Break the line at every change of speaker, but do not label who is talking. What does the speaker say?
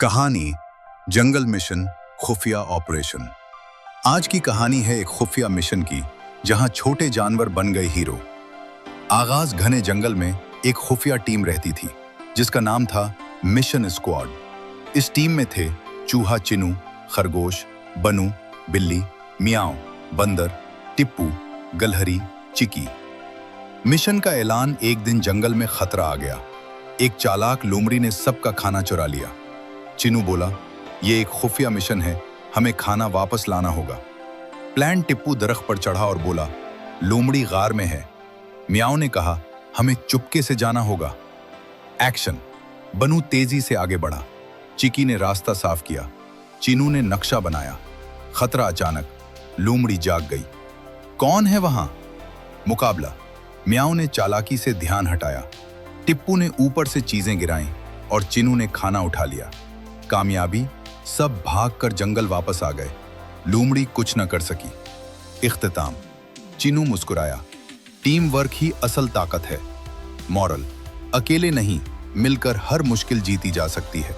कहानी जंगल मिशन खुफिया ऑपरेशन। आज की कहानी है एक खुफिया मिशन की जहां छोटे जानवर बन गए हीरो। आगाज घने जंगल में एक खुफिया टीम रहती थी जिसका नाम था मिशन स्क्वाड। इस टीम में थे चूहा चिनू, खरगोश, बनू, बिल्ली, मियाओ, बंदर, टिप्पू, गलहरी, चिकी। मिशन का ऐलान एक दिन जंगल में खतरा आ गया। एक चालाक लोमड़ी ने सबका खाना चुरा लिया। चिनू बोला, ये एक खुफिया मिशन है, हमें खाना वापस लाना होगा। प्लान टिप्पू दरख्त पर चढ़ा और बोला, लोमड़ी गार में है। मियाओ ने कहा, हमें चुपके से जाना होगा। एक्शन। बनू तेजी से आगे बढ़ा। चिकी ने रास्ता साफ किया। चिनू ने नक्शा बनाया। खतरा अचानक। लोमड़ी जाग गई। कौन है वहां? मुकाबला। मियाओ ने चालाकी से ध्यान हटाया। टिप्पू ने ऊपर से चीजें गिराईं और चिनू ने खाना उठा लिया। कामयाबी। सब भागकर जंगल वापस आ गए। लोमड़ी कुछ न कर सकी। इख्तिताम। चिनू मुस्कुराया। टीम वर्क ही असल ताकत है। मॉरल। अकेले नहीं, मिलकर हर मुश्किल जीती जा सकती है।